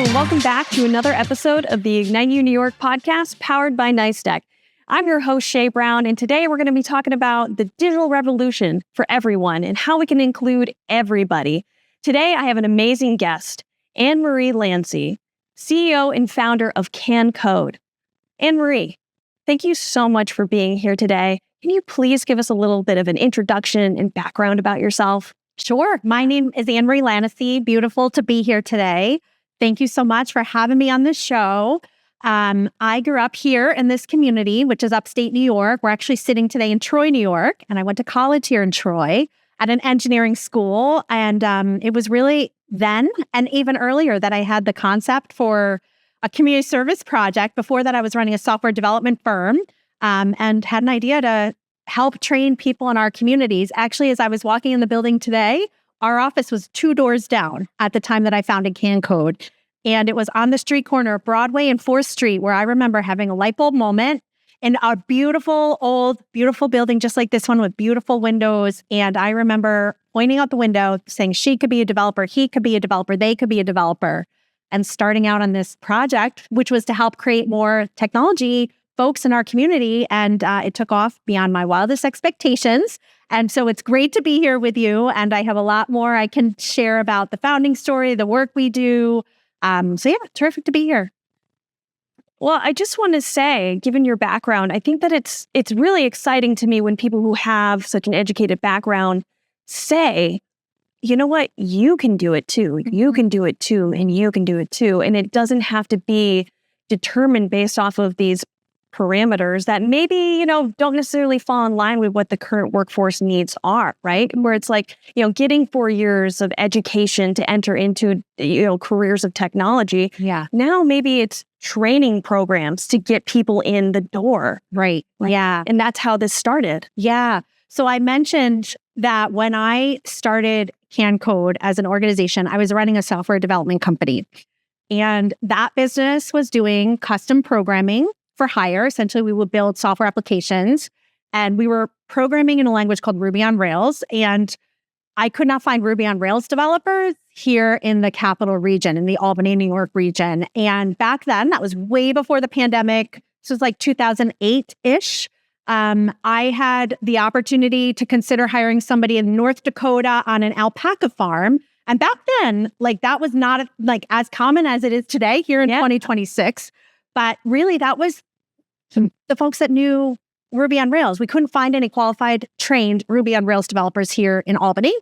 and welcome back to another episode of the IgniteU NY Podcast powered by NYSTEC. I'm your host, Shay Brown, and today we're going to be talking about the digital revolution for everyone and how we can include everybody. Today, I have an amazing guest, Annmarie Lanesey, CEO and founder of CanCode. Annmarie, thank you so much for being here today. Can you please give us a little bit of an introduction and background about yourself? Sure. My name is Annmarie Lanesey. Beautiful to be here today. Thank you so much for having me on this show. I grew up here in this community, which is upstate New York. We're actually sitting today in Troy, New York, and I went to college here in Troy at an engineering school. And it was really then and even earlier that I had the concept for a community service project. Before that, I was running a software development firm and had an idea to help train people in our communities. Actually, as I was walking in the building today, our office was 2 doors down at the time that I founded CanCode. And it was on the street corner of Broadway and 4th Street, where I remember having a light bulb moment in a beautiful, old, beautiful building, just like this one with beautiful windows. And I remember pointing out the window saying, she could be a developer, he could be a developer, they could be a developer. And starting out on this project, which was to help create more technology folks in our community. And it took off beyond my wildest expectations. And so it's great to be here with you. And I have a lot more I can share about the founding story, the work we do. So yeah, terrific to be here. Well, I just want to say, given your background, I think that it's really exciting to me when people who have such an educated background say, you know what, you can do it too. You can do it too, and you can do it too. And it doesn't have to be determined based off of these parameters that maybe, don't necessarily fall in line with what the current workforce needs are, right? Where it's like, getting 4 years of education to enter into, careers of technology. Yeah. Now maybe it's training programs to get people in the door. Right. Yeah. And that's how this started. Yeah. So I mentioned that when I started CanCode as an organization, I was running a software development company. And that business was doing custom programming for hire. Essentially, we would build software applications, and we were programming in a language called Ruby on Rails. And I could not find Ruby on Rails developers here in the capital region, in the Albany, New York region. And back then, that was way before the pandemic. This was like 2008-ish. I had the opportunity to consider hiring somebody in North Dakota on an alpaca farm. And back then, that was not as common as it is today here in 2026. But really, that was the folks that knew Ruby on Rails. We couldn't find any qualified, trained Ruby on Rails developers here in Albany.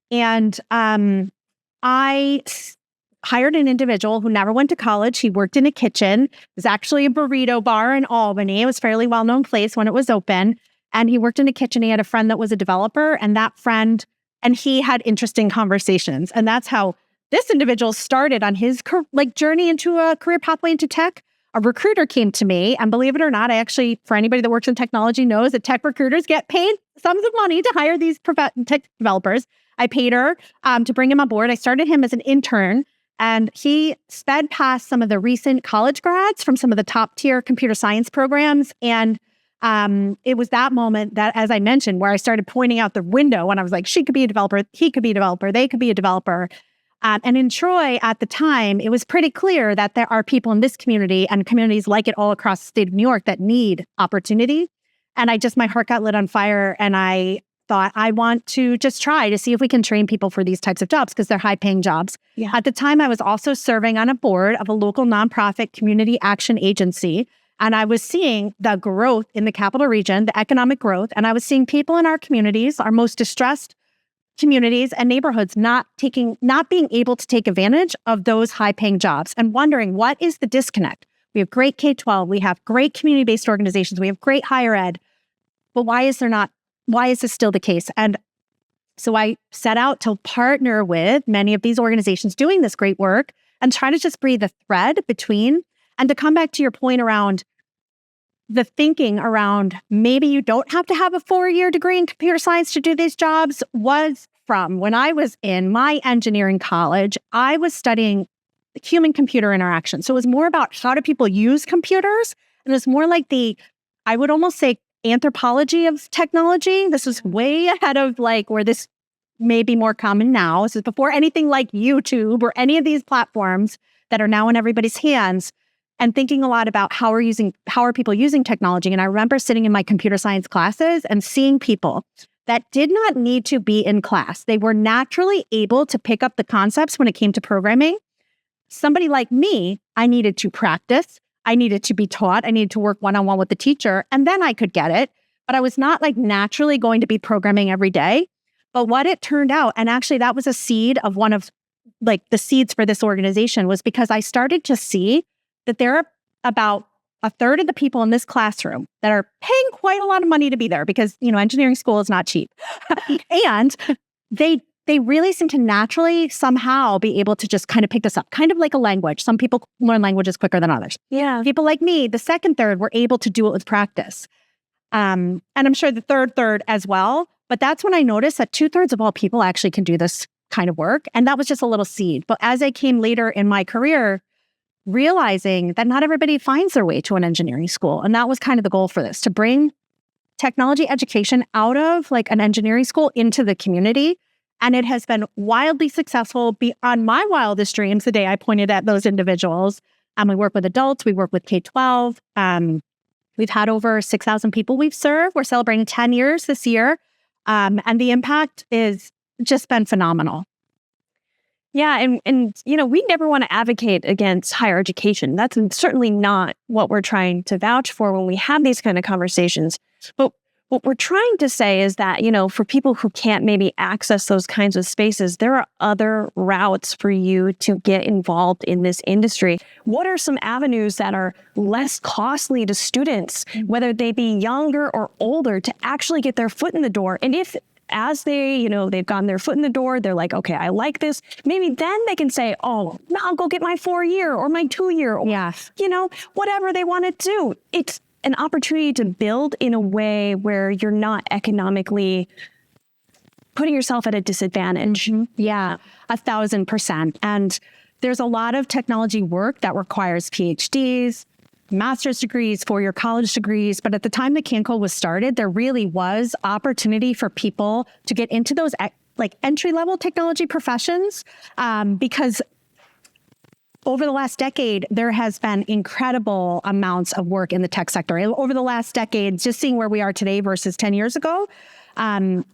And I hired an individual who never went to college. He worked in a kitchen. It was actually a burrito bar in Albany. It was a fairly well-known place when it was open. And he worked in a kitchen. He had a friend that was a developer, and he had interesting conversations. And that's how this individual started on his journey into a career pathway into tech. A recruiter came to me, and believe it or not, for anybody that works in technology knows that tech recruiters get paid sums of money to hire these tech developers. I paid her to bring him on board. I started him as an intern, and he sped past some of the recent college grads from some of the top tier computer science programs. And it was that moment that, as I mentioned, where I started pointing out the window, and I was like, she could be a developer, he could be a developer, they could be a developer. And in Troy at the time, it was pretty clear that there are people in this community and communities like it all across the state of New York that need opportunity. And my heart got lit on fire. And I thought, I want to just try to see if we can train people for these types of jobs because they're high paying jobs. Yeah. At the time, I was also serving on a board of a local nonprofit community action agency. And I was seeing the growth in the capital region, the economic growth. And I was seeing people in our communities, our most distressed communities and neighborhoods not being able to take advantage of those high-paying jobs, and wondering, what is the disconnect? We have great K-12, we have great community-based organizations, we have great higher ed, but why is this still the case? And so I set out to partner with many of these organizations doing this great work and try to just breathe a thread between, and to come back to your point around the thinking around maybe you don't have to have a 4-year degree in computer science to do these jobs was from when I was in my engineering college. I was studying human-computer interaction. So it was more about how do people use computers, and it was more like I would almost say, anthropology of technology. This was way ahead of where this may be more common now. This is before anything like YouTube or any of these platforms that are now in everybody's hands, and thinking a lot about how are people using technology. And I remember sitting in my computer science classes and seeing people that did not need to be in class. They were naturally able to pick up the concepts when it came to programming. Somebody like me, I needed to practice. I needed to be taught. I needed to work one-on-one with the teacher, and then I could get it. But I was not like naturally going to be programming every day. But what it turned out, and actually that was a seed of one of like the seeds for this organization, was because I started to see that there are about a third of the people in this classroom that are paying quite a lot of money to be there because, engineering school is not cheap. And they really seem to naturally somehow be able to just kind of pick this up, kind of like a language. Some people learn languages quicker than others. Yeah. People like me, the second third, were able to do it with practice. And I'm sure the third as well. But that's when I noticed that 2/3 of all people actually can do this kind of work. And that was just a little seed. But as I came later in my career, realizing that not everybody finds their way to an engineering school. And that was kind of the goal for this, to bring technology education out of like an engineering school into the community. And it has been wildly successful beyond my wildest dreams the day I pointed at those individuals. We work with adults, we work with K-12. We've had over 6,000 people we've served. We're celebrating 10 years this year. And the impact is just been phenomenal. Yeah. And we never want to advocate against higher education. That's certainly not what we're trying to vouch for when we have these kind of conversations. But what we're trying to say is that, for people who can't maybe access those kinds of spaces, there are other routes for you to get involved in this industry. What are some avenues that are less costly to students, whether they be younger or older, to actually get their foot in the door? And if as they've gotten their foot in the door, they're like, okay, I like this. Maybe then they can say, oh, no, I'll go get my 4-year or my 2-year, or, whatever they want to do. It's an opportunity to build in a way where you're not economically putting yourself at a disadvantage. Mm-hmm. Yeah, 1,000%. And there's a lot of technology work that requires PhDs, master's degrees, 4-year college degrees. But at the time that CanCode was started, there really was opportunity for people to get into those like entry-level technology professions because over the last decade, there has been incredible amounts of work in the tech sector. Over the last decade, just seeing where we are today versus 10 years ago,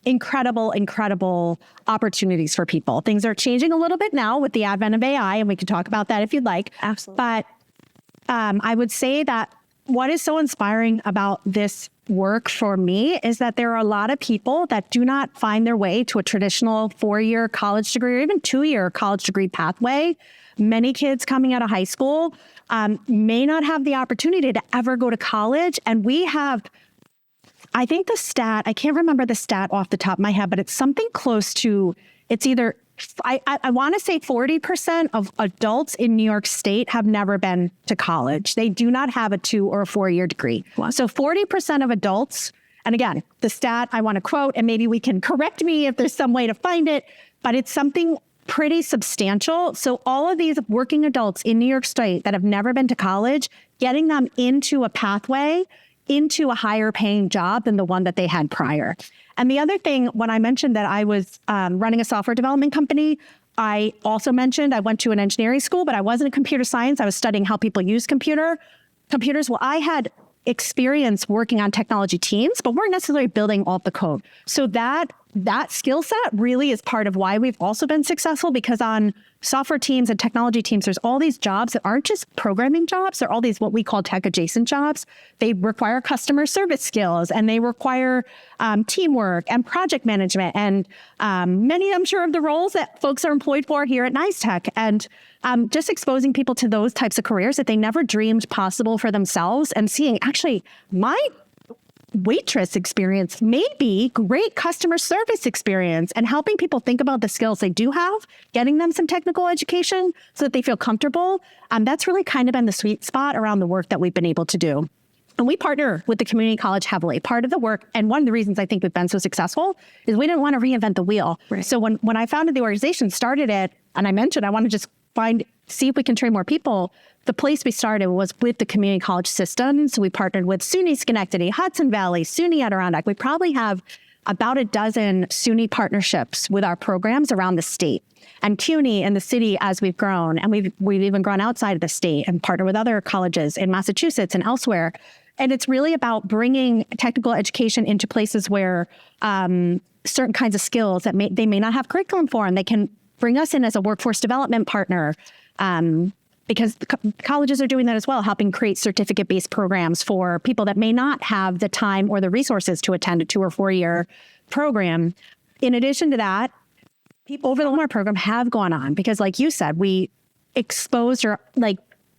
incredible opportunities for people. Things are changing a little bit now with the advent of AI, and we can talk about that if you'd like. Absolutely. But I would say that what is so inspiring about this work for me is that there are a lot of people that do not find their way to a traditional 4-year college degree or even 2-year college degree pathway. Many kids coming out of high school may not have the opportunity to ever go to college. And we have, I think the stat, I can't remember the stat off the top of my head, but it's something close to, it's either, I want to say 40% of adults in New York State have never been to college. They do not have a 2 or a 4-year degree. Wow. So 40% of adults, and again, the stat I want to quote, and maybe we can correct me if there's some way to find it, but it's something pretty substantial. So all of these working adults in New York State that have never been to college, getting them into a pathway, into a higher paying job than the one that they had prior. And the other thing, when I mentioned that I was running a software development company, I also mentioned I went to an engineering school, but I wasn't in computer science. I was studying how people use computers. Well, I had experience working on technology teams, but weren't necessarily building all the code. So that skill set really is part of why we've also been successful, because on software teams and technology teams, there's all these jobs that aren't just programming jobs. They're all these what we call tech adjacent jobs. They require customer service skills, and they require teamwork and project management, and many, I'm sure, of the roles that folks are employed for here at NYSTEC. And just exposing people to those types of careers that they never dreamed possible for themselves, and seeing actually my waitress experience may be great customer service experience, and helping people think about the skills they do have, getting them some technical education so that they feel comfortable. That's really kind of been the sweet spot around the work that we've been able to do. And we partner with the community college heavily. Part of the work, and one of the reasons I think we've been so successful, is we didn't want to reinvent the wheel. Right. So when I founded the organization, started it, and I mentioned I want to just see if we can train more people. The place we started was with the community college system. So we partnered with SUNY Schenectady, Hudson Valley, SUNY Adirondack. We probably have about a dozen SUNY partnerships with our programs around the state. And CUNY in the city as we've grown, and we've even grown outside of the state and partner with other colleges in Massachusetts and elsewhere. And it's really about bringing technical education into places where certain kinds of skills that they may not have curriculum for, and they can bring us in as a workforce development partner. Because colleges are doing that as well, helping create certificate-based programs for people that may not have the time or the resources to attend a 2 or 4 year program. In addition to that, people over the summer program have gone on because, like you said, we exposed or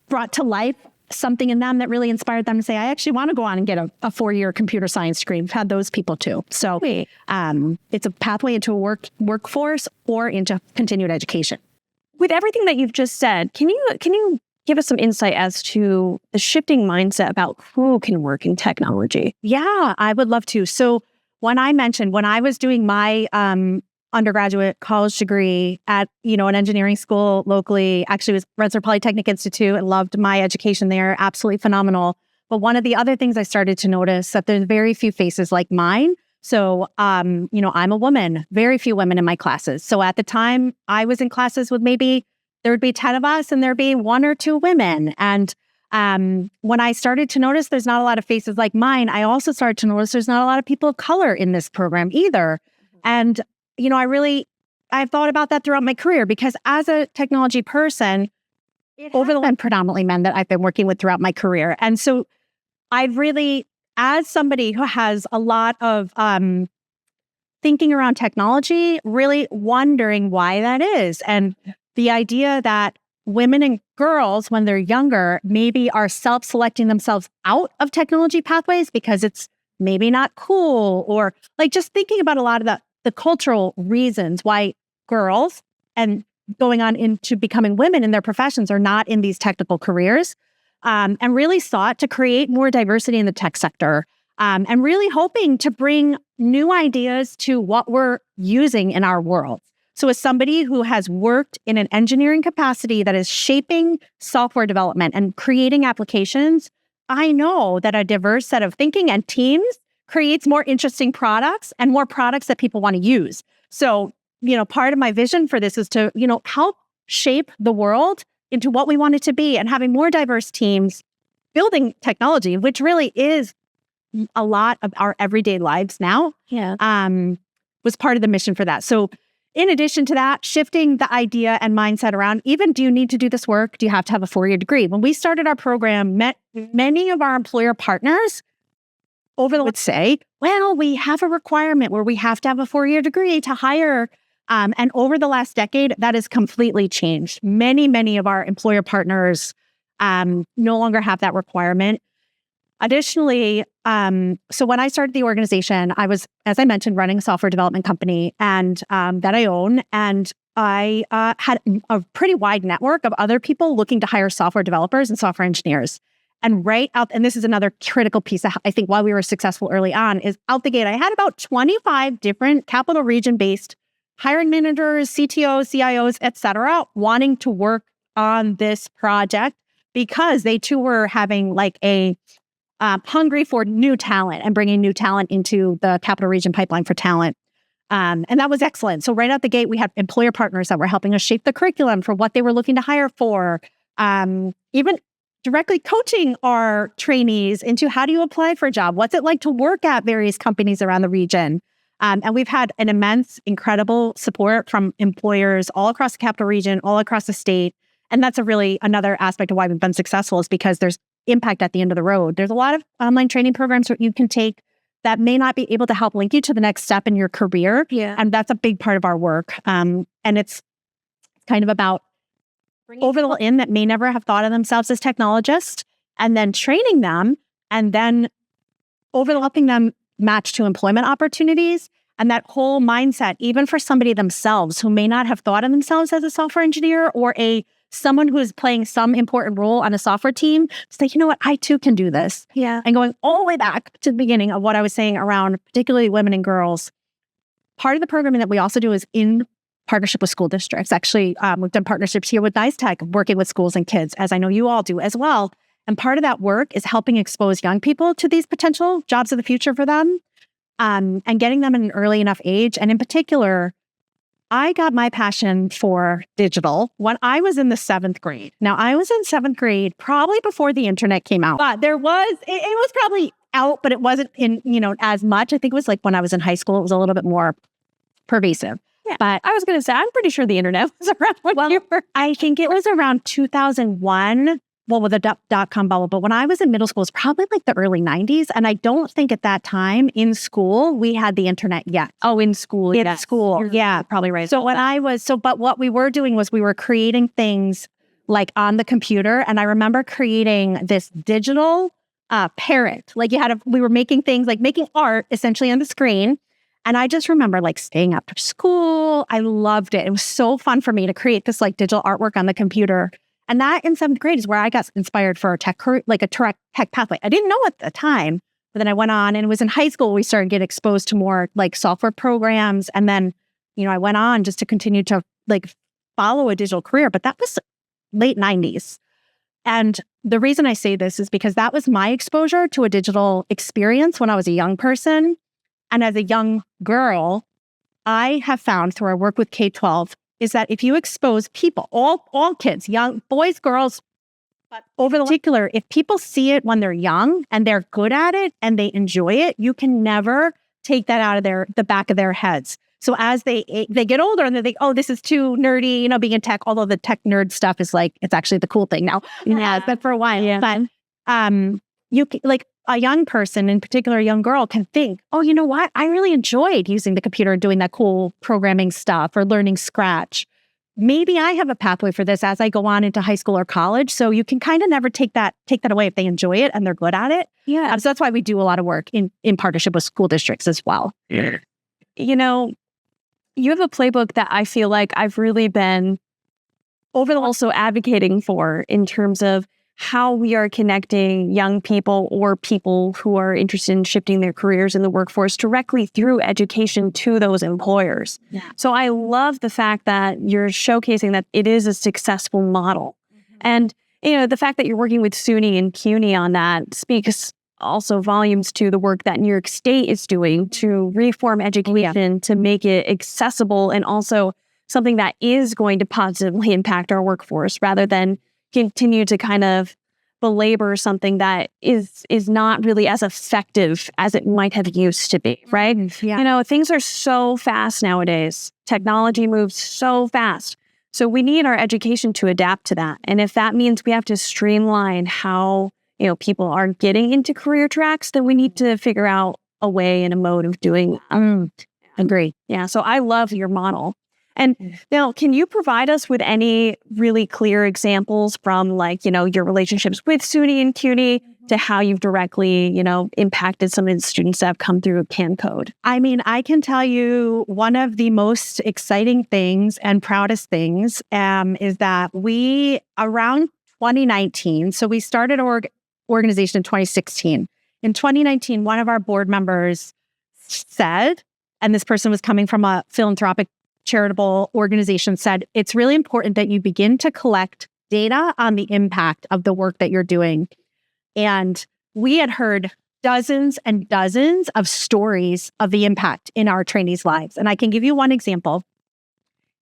brought to life something in them that really inspired them to say, I actually want to go on and get a 4 year computer science degree. We've had those people too. So it's a pathway into a workforce or into continued education. With everything that you've just said, can you give us some insight as to the shifting mindset about who can work in technology? Yeah, I would love to. So when I was doing my undergraduate college degree at an engineering school locally, actually was Rensselaer Polytechnic Institute, and loved my education there, absolutely phenomenal. But one of the other things I started to notice that there's very few faces like mine. So, I'm a woman, very few women in my classes. So at the time I was in classes with there would be 10 of us and there'd be 1 or 2 women. And when I started to notice there's not a lot of faces like mine, I also started to notice there's not a lot of people of color in this program either. And, I've thought about that throughout my career because as a technology person, it has been predominantly men that I've been working with throughout my career. And so I've really, as somebody who has a lot of thinking around technology, really wondering why that is. And the idea that women and girls, when they're younger, maybe are self-selecting themselves out of technology pathways because it's maybe not cool, or just thinking about a lot of the cultural reasons why girls and going on into becoming women in their professions are not in these technical careers. And really sought to create more diversity in the tech sector, and really hoping to bring new ideas to what we're using in our world. So as somebody who has worked in an engineering capacity that is shaping software development and creating applications, I know that a diverse set of thinking and teams creates more interesting products and more products that people want to use. So, part of my vision for this is to, help shape the world into what we want it to be, and having more diverse teams building technology, which really is a lot of our everyday lives now, was part of the mission for that. So in addition to that, shifting the idea and mindset around, even do you need to do this work? Do you have to have a 4 year degree? When we started our program, many of our employer partners would say, well, we have a requirement where we have to have a 4 year degree to hire. And over the last decade, that has completely changed. Many of our employer partners no longer have that requirement. Additionally, so when I started the organization, I was, as I mentioned, running a software development company and that I own. And I had a pretty wide network of other people looking to hire software developers and software engineers. And and this is another critical piece, I think, why we were successful early on, is out the gate, I had about 25 different capital region-based hiring managers, CTOs, CIOs, et cetera, wanting to work on this project because they too were having a hungry for new talent and bringing new talent into the capital region pipeline for talent. And that was excellent. So right out the gate, we had employer partners that were helping us shape the curriculum for what they were looking to hire for, even directly coaching our trainees into how do you apply for a job? What's it like to work at various companies around the region? And we've had an immense, incredible support from employers all across the capital region, all across the state. And that's another aspect of why we've been successful, is because there's impact at the end of the road. There's a lot of online training programs that you can take that may not be able to help link you to the next step in your career. Yeah. And that's a big part of our work. And it's kind of about over the in that may never have thought of themselves as technologists, and then training them, and then helping them match to employment opportunities. And that whole mindset, even for somebody themselves who may not have thought of themselves as a software engineer or someone who is playing some important role on a software team, say, you know what, I too can do this. Yeah. And going all the way back to the beginning of what I was saying around particularly women and girls, part of the programming that we also do is in partnership with school districts. Actually, we've done partnerships here with NYSTEC, working with schools and kids, as I know you all do as well. And part of that work is helping expose young people to these potential jobs of the future for them. and getting them at an early enough age. And in particular, I got my passion for digital when I was in the 7th grade. Now, I was in 7th grade probably before the internet came out, but it was probably out, but it wasn't in, as much. I think it was like when I was in high school, it was a little bit more pervasive. Yeah, but I was going to say, I'm pretty sure the internet was around when you were. I think it was around 2001. Well, with the dot-com bubble, but when I was in middle school, it was probably like the early 90s. And I don't think at that time in school, we had the internet yet. Oh, in school. In school. Yeah, probably right. But what we were doing was we were creating things like on the computer. And I remember creating this digital parrot. Like we were making things like making art essentially on the screen. And I just remember like staying after school. I loved it. It was so fun for me to create this like digital artwork on the computer. And that in 7th grade is where I got inspired for a tech pathway. I didn't know at the time, but then I went on, and it was in high school we started getting exposed to more like software programs. And then, I went on just to continue to like follow a digital career, but that was late 90s. And the reason I say this is because that was my exposure to a digital experience when I was a young person. And as a young girl, I have found through our work with K-12 is that if you expose people, all kids, young boys, girls, but over the particular, if people see it when they're young and they're good at it and they enjoy it, you can never take that out of the back of their heads. So as they get older and they think, oh, this is too nerdy, being in tech, although the tech nerd stuff is like, it's actually the cool thing now. Yeah, but for a while. Yeah. But you like a young person, in particular, a young girl can think, oh, you know what? I really enjoyed using the computer and doing that cool programming stuff or learning Scratch. Maybe I have a pathway for this as I go on into high school or college. So you can kind of never take that away if they enjoy it and they're good at it. Yeah. So that's why we do a lot of work in partnership with school districts as well. Yeah. You have a playbook that I feel like I've really been also advocating for in terms of how we are connecting young people or people who are interested in shifting their careers in the workforce directly through education to those employers. Yeah. So I love the fact that you're showcasing that it is a successful model. Mm-hmm. And, the fact that you're working with SUNY and CUNY on that speaks also volumes to the work that New York State is doing to reform education, to make it accessible and also something that is going to positively impact our workforce rather than continue to kind of belabor something that is not really as effective as it might have used to be, right? Yeah. Things are so fast nowadays. Technology moves so fast. So we need our education to adapt to that. And if that means we have to streamline how, people are getting into career tracks, then we need to figure out a way and a mode of doing that. Agree. Yeah. So I love your model. And now, can you provide us with any really clear examples from your relationships with SUNY and CUNY to how you've directly, impacted some of the students that have come through CanCode? I mean, I can tell you one of the most exciting things and proudest things is that we, around 2019, so we started our organization in 2016. In 2019, one of our board members said, and this person was coming from a philanthropic charitable organization, said, it's really important that you begin to collect data on the impact of the work that you're doing. And we had heard dozens and dozens of stories of the impact in our trainees' lives. And I can give you one example.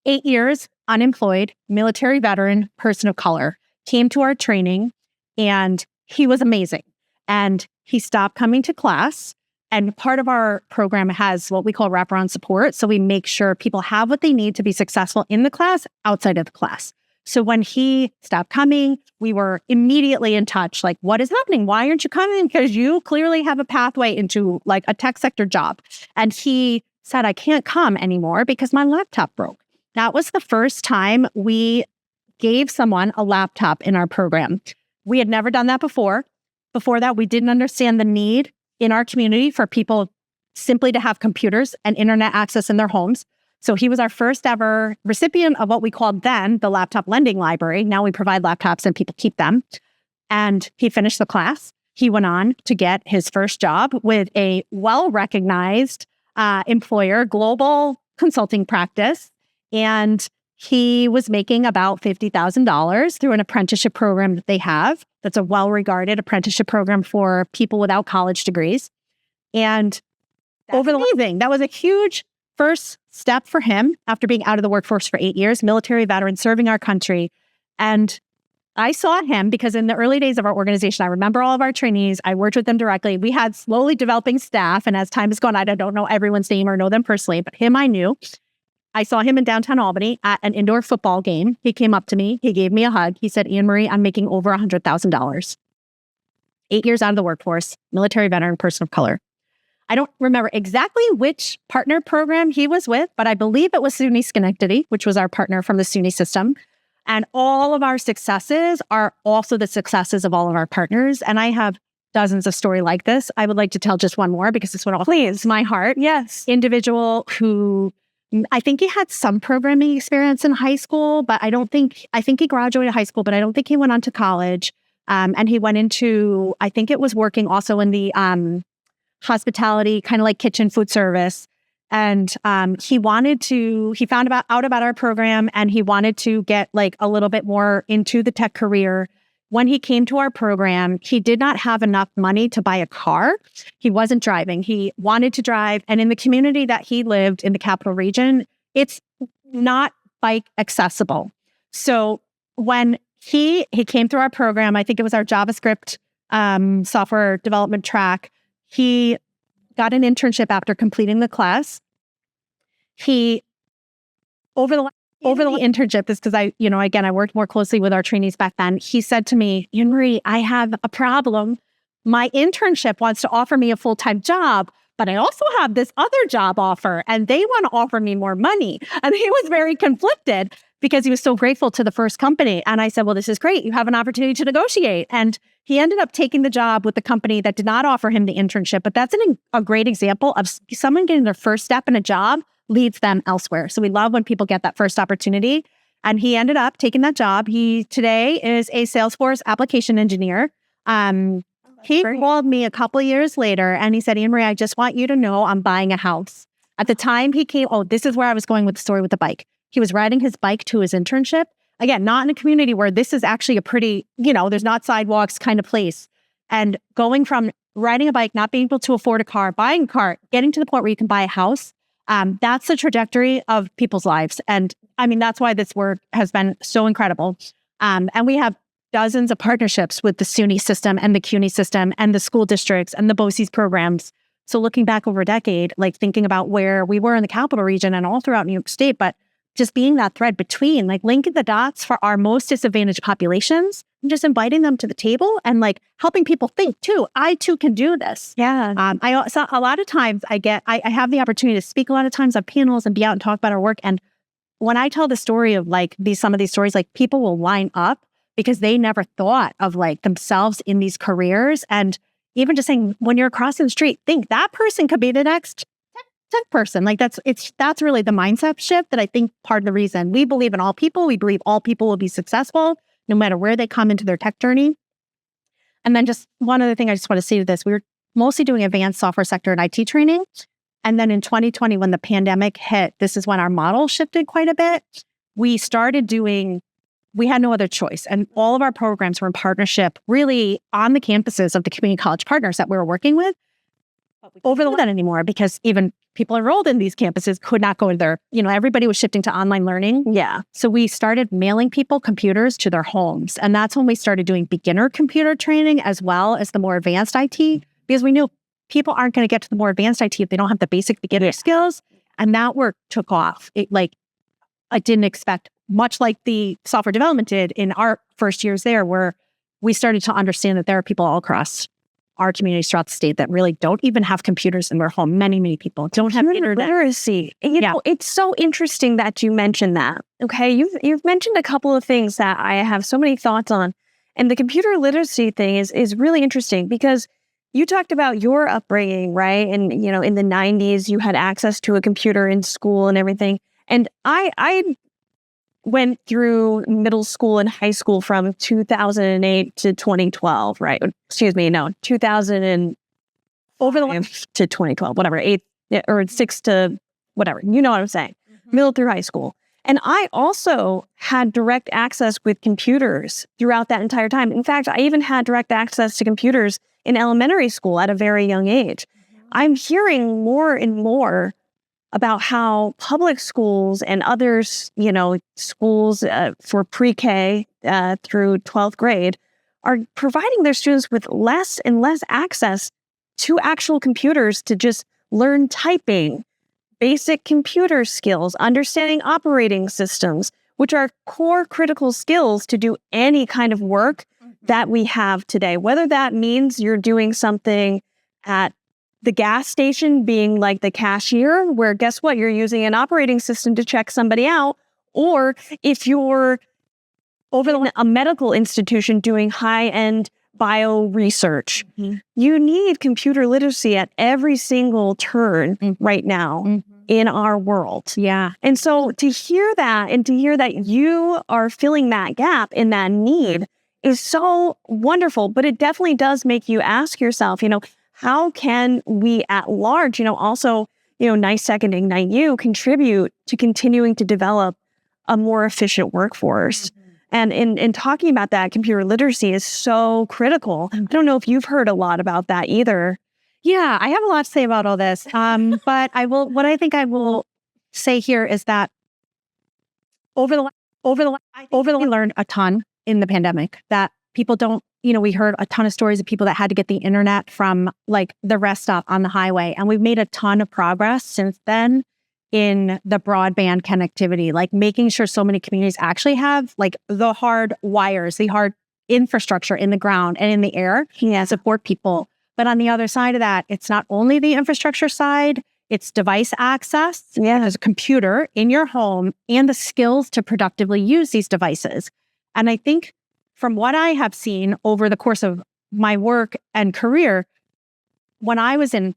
8 years, unemployed, military veteran, person of color, came to our training, and he was amazing. And he stopped coming to class. And part of our program has what we call wraparound support. So we make sure people have what they need to be successful in the class, outside of the class. So when he stopped coming, we were immediately in touch. Like, what is happening? Why aren't you coming? Because you clearly have a pathway into like a tech sector job. And he said, I can't come anymore because my laptop broke. That was the first time we gave someone a laptop in our program. We had never done that before. Before that, we didn't understand the need in our community for people simply to have computers and internet access in their homes. So he was our first ever recipient of what we called then the laptop lending library. Now we provide laptops and people keep them. And he finished the class. He went on to get his first job with a well-recognized employer, global consulting practice. And he was making about $50,000 through an apprenticeship program that they have. That's a well-regarded apprenticeship program for people without college degrees. And Amazing. That was a huge first step for him after being out of the workforce for 8 years, military veteran serving our country. And I saw him because in the early days of our organization, I remember all of our trainees. I worked with them directly. We had slowly developing staff. And as time has gone, I don't know everyone's name or know them personally, but him I knew. I saw him in downtown Albany at an indoor football game. He came up to me. He gave me a hug. He said, Annmarie, I'm making over $100,000. 8 years out of the workforce, military veteran, person of color. I don't remember exactly which partner program he was with, but I believe it was SUNY Schenectady, which was our partner from the SUNY system. And all of our successes are also the successes of all of our partners. And I have dozens of stories like this. I would like to tell just one more because this one please my heart. Yes. Individual who I think he had some programming experience in high school, but I think he graduated high school, but I don't think he went on to college. And he went into, I think it was working also in the hospitality, kind of like kitchen food service. And he found out about our program and he wanted to get like a little bit more into the tech career. When he came to our program, he did not have enough money to buy a car. He wasn't driving. He wanted to drive. And in the community that he lived in the capital region, it's not bike accessible. So when he came through our program, I think it was our JavaScript software development track, he got an internship after completing the class. Over the internship, is because I worked more closely with our trainees back then. He said to me, Annmarie, I have a problem. My internship wants to offer me a full-time job, but I also have this other job offer and they want to offer me more money. And he was very conflicted because he was so grateful to the first company. And I said, well, this is great. You have an opportunity to negotiate. And he ended up taking the job with the company that did not offer him the internship. But that's a great example of someone getting their first step in a job leads them elsewhere. So we love when people get that first opportunity. And he ended up taking that job. He today is a Salesforce application engineer. He called me a couple of years later and he said, Annmarie, I just want you to know I'm buying a house. At the time he came, this is where I was going with the story with the bike. He was riding his bike to his internship. Again, not in a community where this is actually a pretty, there's not sidewalks kind of place. And going from riding a bike, not being able to afford a car, buying a car, getting to the point where you can buy a house, that's the trajectory of people's lives. And I mean, that's why this work has been so incredible. And we have dozens of partnerships with the SUNY system and the CUNY system and the school districts and the BOCES programs. So looking back over a decade, like thinking about where we were in the capital region and all throughout New York State, but just being that thread between, like linking the dots for our most disadvantaged populations and just inviting them to the table and like helping people think too, I too can do this. Yeah. A lot of times I have the opportunity to speak a lot of times on panels and be out and talk about our work. And when I tell the story of like some of these stories, like people will line up because they never thought of like themselves in these careers. And even just saying, when you're crossing the street, think that person could be the next tech person. Like that's really the mindset shift that I think part of the reason we believe in all people. We believe all people will be successful no matter where they come into their tech journey. And then just one other thing I just want to say to this, we were mostly doing advanced software sector and IT training. And then in 2020, when the pandemic hit, this is when our model shifted quite a bit. We had no other choice. And all of our programs were in partnership really on the campuses of the community college partners that we were working with. Over that anymore because even people enrolled in these campuses could not go to their, everybody was shifting to online learning. Yeah. So we started mailing people computers to their homes. And that's when we started doing beginner computer training as well as the more advanced IT, because we knew people aren't going to get to the more advanced IT if they don't have the basic beginner skills. And that work took off. I didn't expect, much like the software development did in our first years there, where we started to understand that there are people all across our communities throughout the state that really don't even have computers in their home. Many, many people don't have internet literacy. You know, it's so interesting that you mentioned that. Okay, you've mentioned a couple of things that I have so many thoughts on, and the computer literacy thing is really interesting because you talked about your upbringing, right? And in the 90s, you had access to a computer in school and everything. And I went through middle school and high school from 2008 to 2012, right? Excuse me, no, 2000 and over the to 2012, whatever, 8 or 6 to whatever. You know what I'm saying? Middle through high school. And I also had direct access with computers throughout that entire time. In fact, I even had direct access to computers in elementary school at a very young age. I'm hearing more and more about how public schools and others, schools for pre-K through 12th grade are providing their students with less and less access to actual computers to just learn typing, basic computer skills, understanding operating systems, which are core critical skills to do any kind of work that we have today. Whether that means you're doing something at the gas station, being like the cashier, where guess what? You're using an operating system to check somebody out. Or if you're over a medical institution doing high-end bio research, you need computer literacy at every single turn right now in our world. Yeah. And so to hear that and to hear that you are filling that gap and that need is so wonderful. But it definitely does make you ask yourself, how can we at large, also, NYSTEC and IgniteU contribute to continuing to develop a more efficient workforce? And in talking about that, computer literacy is so critical. I don't know if you've heard a lot about that either. Yeah, I have a lot to say about all this. But what I think I will say here is that we learned a ton in the pandemic that people don't, we heard a ton of stories of people that had to get the internet from like the rest stop on the highway. And we've made a ton of progress since then in the broadband connectivity, like making sure so many communities actually have like the hard wires, the hard infrastructure in the ground and in the air to support people. But on the other side of that, it's not only the infrastructure side, it's device access. There's a computer in your home and the skills to productively use these devices. And I think from what I have seen over the course of my work and career, when I was in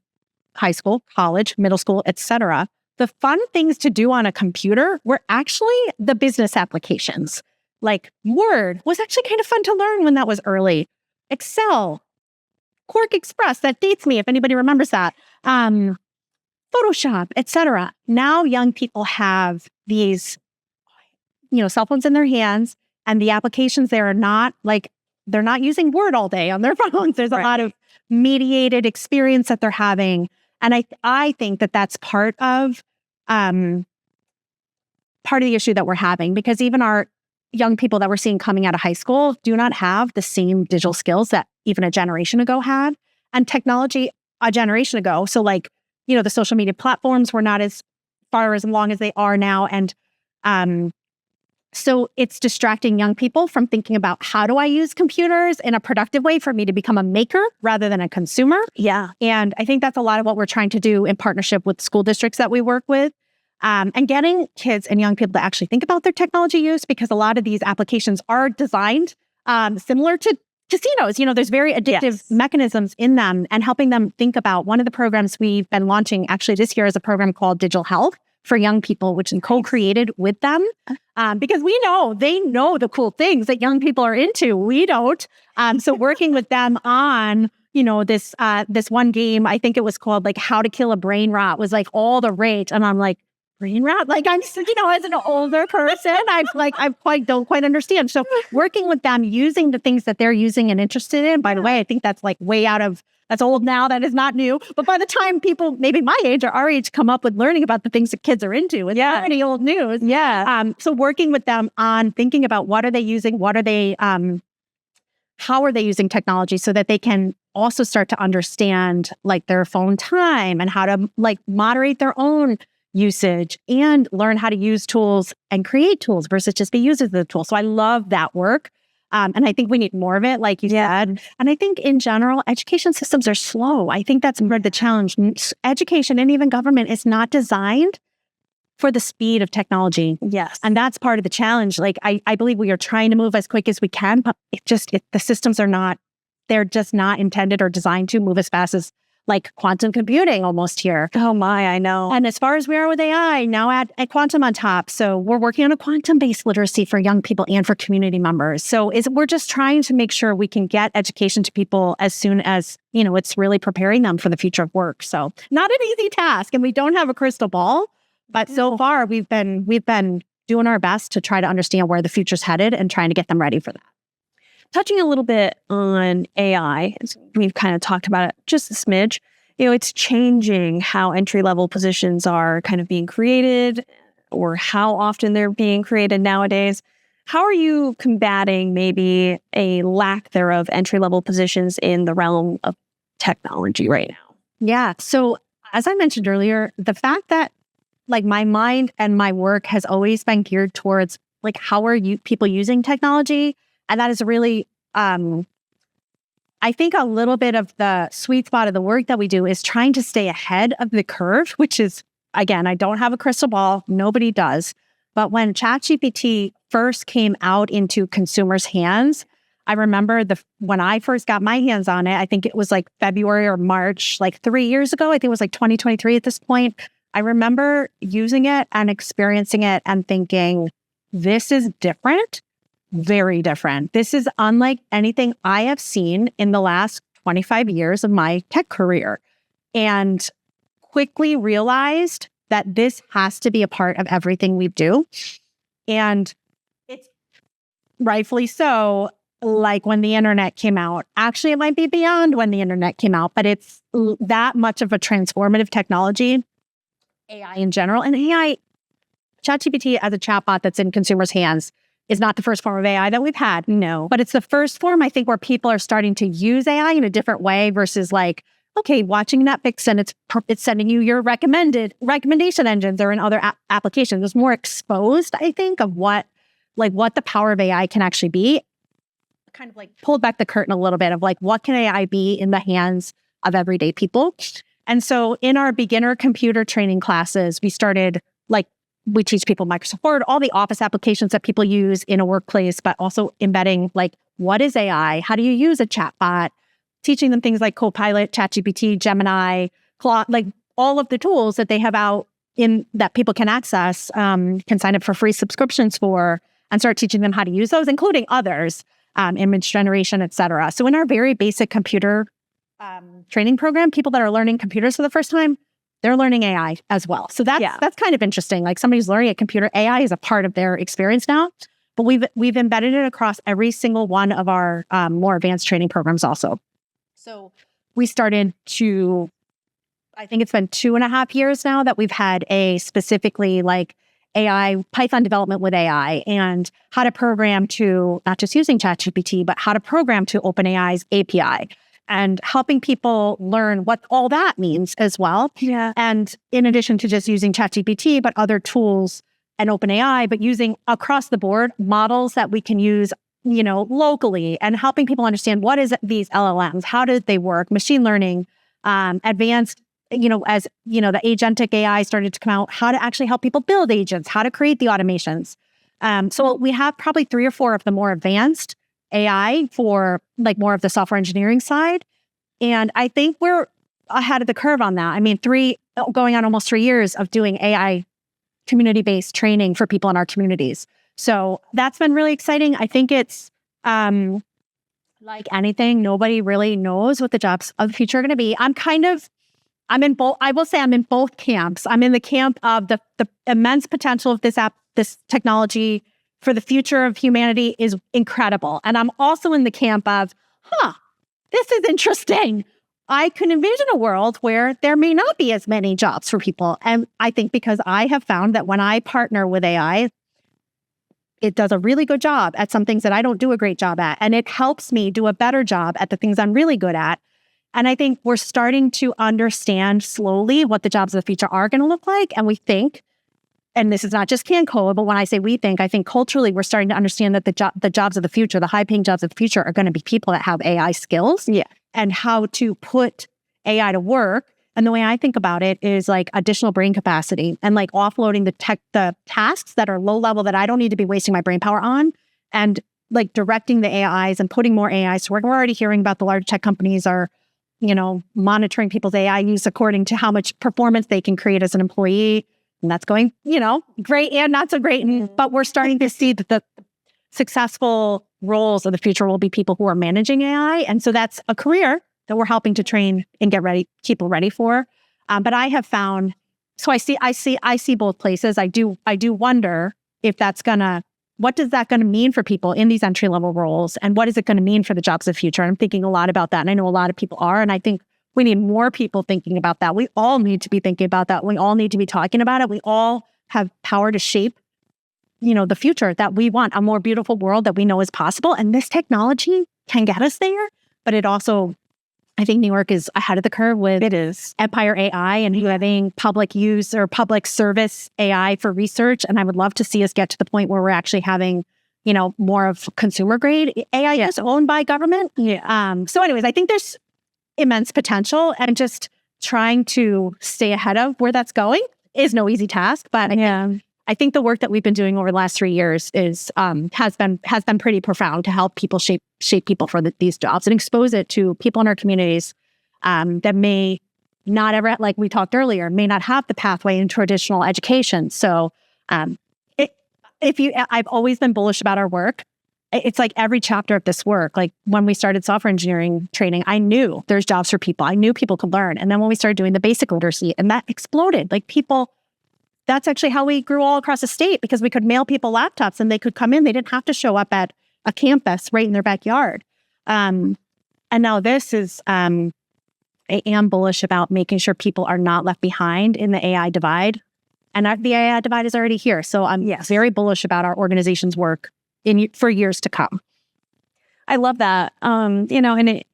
high school, college, middle school, etc., the fun things to do on a computer were actually the business applications. Like Word was actually kind of fun to learn when that was early. Excel, Quark Express, that dates me if anybody remembers that. Photoshop, etc. Now young people have these, cell phones in their hands, and the applications there are not like, they're not using Word all day on their phones. There's a lot of mediated experience that they're having. And I think that that's part of the issue that we're having, because even our young people that we're seeing coming out of high school do not have the same digital skills that even a generation ago had, and technology a generation ago. So like, the social media platforms were not as far as long as they are now. And so it's distracting young people from thinking about, how do I use computers in a productive way for me to become a maker rather than a consumer? Yeah. And I think that's a lot of what we're trying to do in partnership with school districts that we work with, and getting kids and young people to actually think about their technology use, because a lot of these applications are designed similar to casinos. There's very addictive mechanisms in them, and helping them think about. One of the programs we've been launching actually this year is a program called Digital Health for young people, which is co-created with them, because we know they know the cool things that young people are into. We don't. So working with them on, this one game, I think it was called like How to Kill a Brain Rot, was like all the rage. And I'm like, brain rot? Like I'm, as an older person, I don't quite understand. So working with them, using the things that they're using and interested in, by the way, I think that's like that's old now. That is not new. But by the time people, maybe my age or our age, come up with learning about the things that kids are into, it's already old news. Yeah. So working with them on thinking about what are they using, how are they using technology, so that they can also start to understand like their phone time and how to like moderate their own usage and learn how to use tools and create tools versus just be users of the tool. So I love that work. And I think we need more of it, like you said. And I think in general, education systems are slow. I think that's the challenge. Education and even government is not designed for the speed of technology. Yes. And that's part of the challenge. Like I believe we are trying to move as quick as we can, but the systems they're just not intended or designed to move as fast as like quantum computing almost here. Oh my, I know. And as far as we are with AI, now add quantum on top. So we're working on a quantum-based literacy for young people and for community members. So we're just trying to make sure we can get education to people as soon as, it's really preparing them for the future of work. So not an easy task, and we don't have a crystal ball, but so far we've been doing our best to try to understand where the future's headed and trying to get them ready for that. Touching a little bit on AI, we've kind of talked about it just a smidge. it's changing how entry-level positions are kind of being created or how often they're being created nowadays. How are you combating maybe a lack thereof entry-level positions in the realm of technology right now? Yeah. So as I mentioned earlier, the fact that like my mind and my work has always been geared towards like how are you people using technology, and that is really I think a little bit of the sweet spot of the work that we do is trying to stay ahead of the curve, which is, again, I don't have a crystal ball. Nobody does. But when ChatGPT first came out into consumers' hands, I remember when I first got my hands on it, I think it was like February or March, like 3 years ago. I think it was like 2023 at this point. I remember using it and experiencing it and thinking, this is different. Very different. This is unlike anything I have seen in the last 25 years of my tech career. And quickly realized that this has to be a part of everything we do. And it's rightfully so, like when the internet came out. Actually, it might be beyond when the internet came out, but it's that much of a transformative technology, AI in general. And AI, ChatGPT as a chatbot that's in consumers' hands is not the first form of AI that we've had. No. But it's the first form, I think, where people are starting to use AI in a different way versus like, okay, watching Netflix and it's sending you your recommendation engines or in other applications. It's more exposed, I think, of what the power of AI can actually be. Kind of like pulled back the curtain a little bit of like, what can AI be in the hands of everyday people? And so in our beginner computer training classes, we teach people Microsoft Word, all the office applications that people use in a workplace, but also embedding like, what is AI? How do you use a chatbot? Teaching them things like Copilot, ChatGPT, Gemini, Claude, like all of the tools that they have out in that people can access, can sign up for free subscriptions for, and start teaching them how to use those, including others, image generation, et cetera. So in our very basic computer training program, people that are learning computers for the first time, they're learning AI as well. So that's kind of interesting. Like somebody's learning a computer, AI is a part of their experience now, but we've embedded it across every single one of our more advanced training programs also. So we started to, I think it's been 2.5 years now that we've had a specifically like AI, Python development with AI and how to program to, not just using ChatGPT, but how to program to OpenAI's API. And helping people learn what all that means as well. Yeah. And in addition to just using ChatGPT, but other tools and OpenAI, but using across the board models that we can use, locally, and helping people understand what is these LLMs, how did they work, machine learning, advanced, as the agentic AI started to come out, how to actually help people build agents, how to create the automations. So we have probably 3 or 4 of the more advanced AI for like more of the software engineering side. And I think we're ahead of the curve on that. I mean, going on almost 3 years of doing AI community-based training for people in our communities. So that's been really exciting. I think it's like anything, nobody really knows what the jobs of the future are going to be. I'm in both camps. I'm in the camp of the immense potential of this technology for the future of humanity is incredible. And I'm also in the camp of, this is interesting. I can envision a world where there may not be as many jobs for people. And I think because I have found that when I partner with AI, it does a really good job at some things that I don't do a great job at. And it helps me do a better job at the things I'm really good at. And I think we're starting to understand slowly what the jobs of the future are going to look like. And we think, and this is not just CanCode, but when I say we think, I think culturally we're starting to understand that the jobs of the future, the high-paying jobs of the future are going to be people that have AI skills and how to put AI to work. And the way I think about it is like additional brain capacity and like offloading the tasks that are low level that I don't need to be wasting my brain power on, and like directing the AIs and putting more AIs to work. We're already hearing about the large tech companies are, monitoring people's AI use according to how much performance they can create as an employee. And that's going, great and not so great. But we're starting to see that the successful roles of the future will be people who are managing AI. And so that's a career that we're helping to train and get people ready for. But I have found, so I see both places. I do wonder if what is that going to mean for people in these entry-level roles? And what is it going to mean for the jobs of the future? And I'm thinking a lot about that. And I know a lot of people are. And I think We need more people thinking about that. We all need to be thinking about that. We all need to be talking about it. We all have power to shape, the future that we want, a more beautiful world that we know is possible. And this technology can get us there, but it also, I think New York is ahead of the curve with Empire AI and having public use or public service AI for research. And I would love to see us get to the point where we're actually having, more of consumer grade AI is owned by government. So anyways, I think there's immense potential, and just trying to stay ahead of where that's going is no easy task. But I think the work that we've been doing over the last 3 years has been pretty profound to help people shape people for these jobs and expose it to people in our communities that may not ever, like we talked earlier, may not have the pathway in traditional education. So I've always been bullish about our work. It's like every chapter of this work, like when we started software engineering training, I knew there's jobs for people. I knew people could learn. And then when we started doing the basic literacy, and that exploded, like people, that's actually how we grew all across the state, because we could mail people laptops and they could come in. They didn't have to show up at a campus right in their backyard. And now this is, I am bullish about making sure people are not left behind in the AI divide. And the AI divide is already here. So I'm very bullish about our organization's work for years to come. I love that. And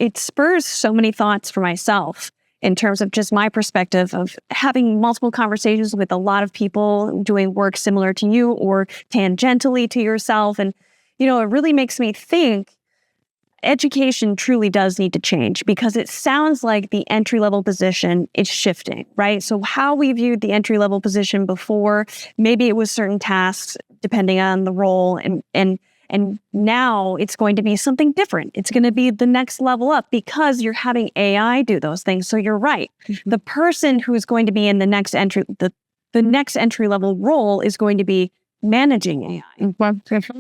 it spurs so many thoughts for myself in terms of just my perspective of having multiple conversations with a lot of people doing work similar to you or tangentially to yourself. And, it really makes me think education truly does need to change, because it sounds like the entry-level position is shifting, right? So how we viewed the entry-level position before, maybe it was certain tasks depending on the role, and now it's going to be something different. It's going to be the next level up because you're having AI do those things. So you're right. The person who's going to be in the next entry-level role is going to be managing AI.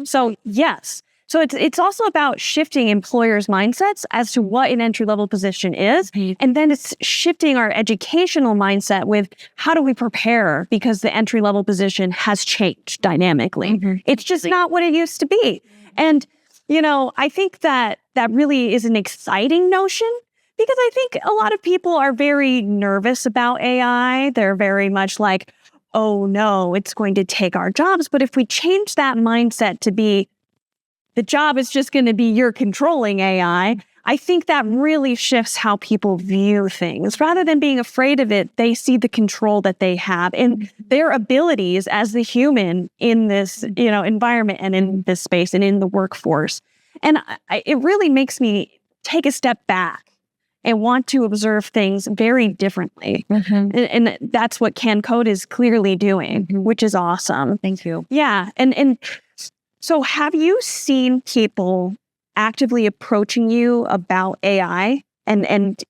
So yes. So it's also about shifting employers' mindsets as to what an entry-level position is. And then it's shifting our educational mindset with how do we prepare, because the entry-level position has changed dynamically. It's just not what it used to be. And, I think that really is an exciting notion, because I think a lot of people are very nervous about AI. They're very much like, oh no, it's going to take our jobs. But if we change that mindset to be, the job is just going to be you're controlling AI, I think that really shifts how people view things. Rather than being afraid of it, they see the control that they have and their abilities as the human in this, environment and in this space and in the workforce. And it really makes me take a step back and want to observe things very differently. And that's what CanCode is clearly doing, which is awesome. Thank you. Yeah. And so have you seen people actively approaching you about AI and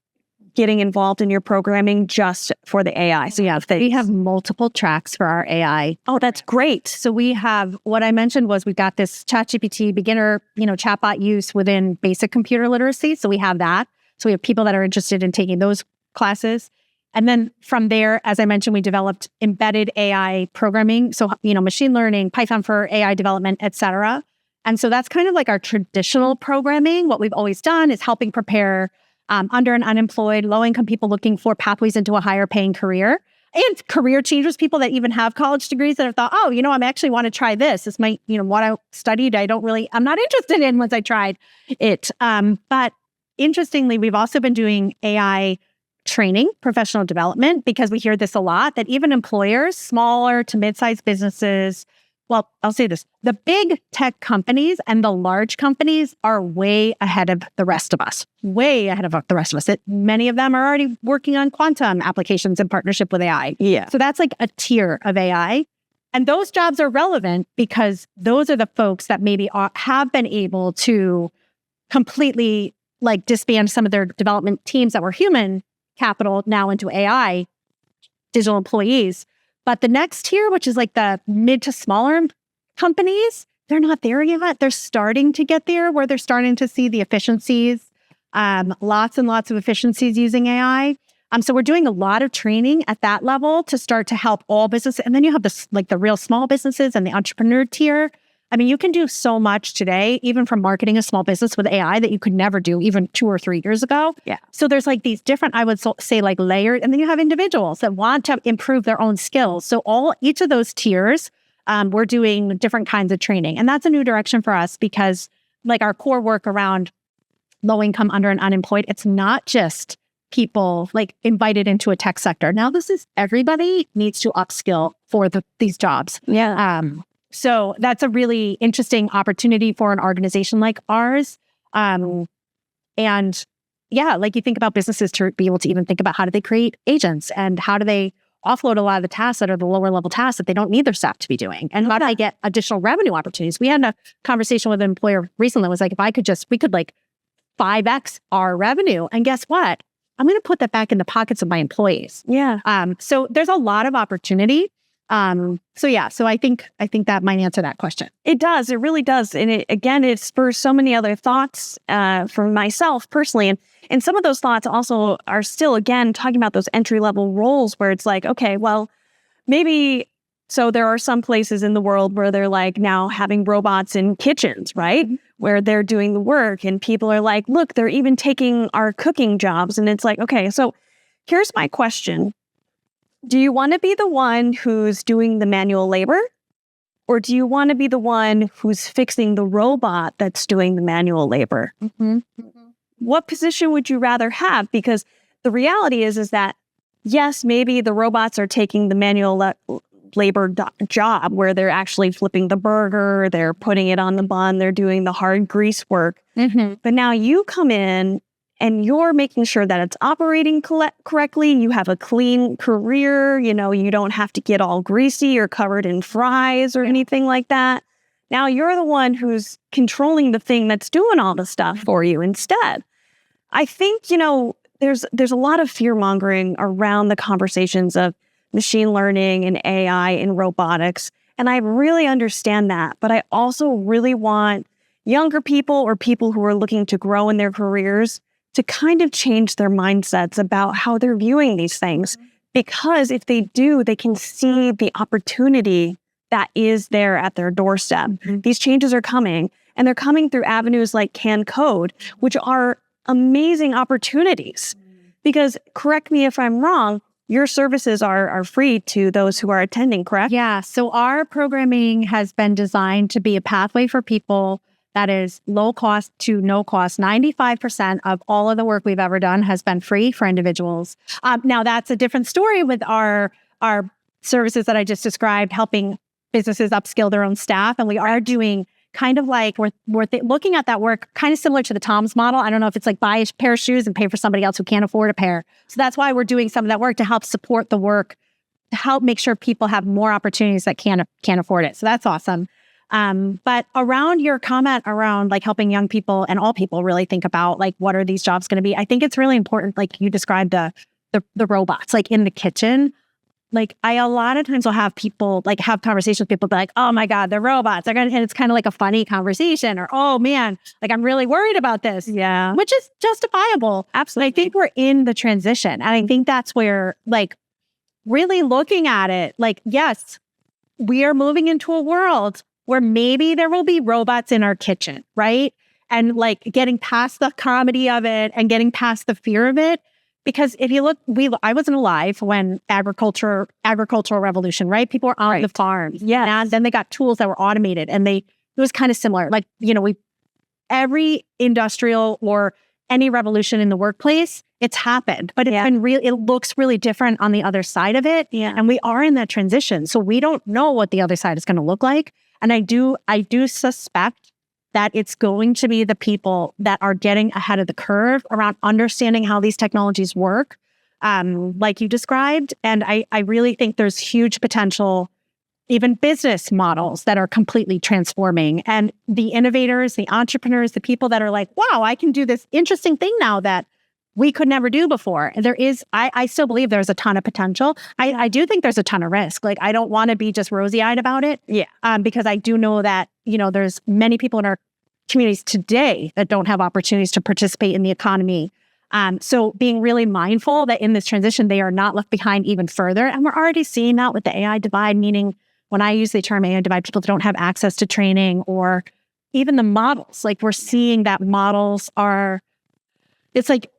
getting involved in your programming just for the AI? So we have multiple tracks for our AI. Oh, that's great. So we have, what I mentioned was we've got this ChatGPT beginner, chatbot use within basic computer literacy. So we have that. So we have people that are interested in taking those classes. And then from there, as I mentioned, we developed embedded AI programming. So, machine learning, Python for AI development, et cetera. And so that's kind of like our traditional programming. What we've always done is helping prepare under and unemployed, low-income people looking for pathways into a higher paying career, and career changers, people that even have college degrees that have thought, oh, I actually want to try this. This might, what I studied, I'm not interested in once I tried it. But interestingly, we've also been doing AI training, professional development, because we hear this a lot, that even employers, smaller to mid-sized businesses, well, I'll say this, the big tech companies and the large companies are way ahead of the rest of us, way ahead of the rest of us. Many of them are already working on quantum applications in partnership with AI. Yeah. So that's like a tier of AI. And those jobs are relevant because those are the folks that maybe have been able to completely disband some of their development teams that were human capital now into AI, digital employees. But the next tier, which is like the mid to smaller companies, they're not there yet. They're starting to get there, where they're starting to see the efficiencies, lots and lots of efficiencies using AI. So we're doing a lot of training at that level to start to help all businesses. And then you have the real small businesses and the entrepreneur tier. I mean, you can do so much today, even from marketing a small business with AI that you could never do even 2 or 3 years ago. Yeah. So there's like these different, I would say like layered, and then you have individuals that want to improve their own skills. So each of those tiers, we're doing different kinds of training. And that's a new direction for us because like our core work around low income, under and unemployed, it's not just people like invited into a tech sector. Now this is everybody needs to upskill for these jobs. Yeah. So that's a really interesting opportunity for an organization like ours. And yeah, like you think about businesses to be able to even think about how do they create agents and how do they offload a lot of the tasks that are the lower level tasks that they don't need their staff to be doing. And how do they get additional revenue opportunities? We had a conversation with an employer recently. It was like, we could like 5x our revenue. And guess what? I'm going to put that back in the pockets of my employees. Yeah. So there's a lot of opportunity. So I think that might answer that question. It does. It really does. And it spurs so many other thoughts for myself personally. And some of those thoughts also are still, again, talking about those entry-level roles where it's like, okay, well, maybe, so there are some places in the world where they're like now having robots in kitchens, right? Mm-hmm. Where they're doing the work and people are like, look, they're even taking our cooking jobs. And it's like, okay, so here's my question. Do you want to be the one who's doing the manual labor? Or do you want to be the one who's fixing the robot that's doing the manual labor? Mm-hmm. Mm-hmm. What position would you rather have? Because the reality is that, yes, maybe the robots are taking the manual labor job where they're actually flipping the burger, they're putting it on the bun, they're doing the hard grease work. Mm-hmm. But now you come in and you're making sure that it's operating correctly. You have a clean career. You know, you don't have to get all greasy or covered in fries or anything like that. Now you're the one who's controlling the thing that's doing all the stuff for you instead. I think, there's a lot of fear mongering around the conversations of machine learning and AI and robotics. And I really understand that. But I also really want younger people or people who are looking to grow in their careers to kind of change their mindsets about how they're viewing these things. Because if they do, they can see the opportunity that is there at their doorstep. Mm-hmm. These changes are coming, and they're coming through avenues like CanCode, which are amazing opportunities. Because, correct me if I'm wrong, your services are free to those who are attending, correct? Yeah. So our programming has been designed to be a pathway for people that is low cost to no cost. 95% of all of the work we've ever done has been free for individuals. Now, that's a different story with our services that I just described, helping businesses upskill their own staff. And we are doing kind of like, we're looking at that work kind of similar to the Tom's model. I don't know if it's like buy a pair of shoes and pay for somebody else who can't afford a pair. So that's why we're doing some of that work to help support the work, to help make sure people have more opportunities that can't afford it. So that's awesome. But around your comment around like helping young people and all people really think about like, what are these jobs going to be? I think it's really important. Like you described the robots, like in the kitchen. Like I a lot of times will have people like have conversations with people be like, oh my God, they're robots. And it's kind of like a funny conversation, or, oh man, like I'm really worried about this. Yeah. Which is justifiable. Absolutely. I think we're in the transition. And I think that's where like really looking at it, like, yes, we are moving into a world where maybe there will be robots in our kitchen, right? And like getting past the comedy of it and getting past the fear of it. Because if you look, I wasn't alive when agricultural revolution, right? People were on the farms. Yeah. And then they got tools that were automated, and it was kind of similar. Like, every industrial or any revolution in the workplace, it's happened, but it's been real. It looks really different on the other side of it. Yeah. And we are in that transition. So we don't know what the other side is going to look like. And I do suspect that it's going to be the people that are getting ahead of the curve around understanding how these technologies work, like you described. And I really think there's huge potential, even business models that are completely transforming. And the innovators, the entrepreneurs, the people that are like, wow, I can do this interesting thing now that we could never do before. And there is, I still believe there's a ton of potential. I do think there's a ton of risk. Like, I don't want to be just rosy-eyed about it. Yeah. Because I do know that, there's many people in our communities today that don't have opportunities to participate in the economy. So being really mindful that in this transition, they are not left behind even further. And we're already seeing that with the AI divide, meaning when I use the term AI divide, people don't have access to training or even the models. Like we're seeing that models are, it's like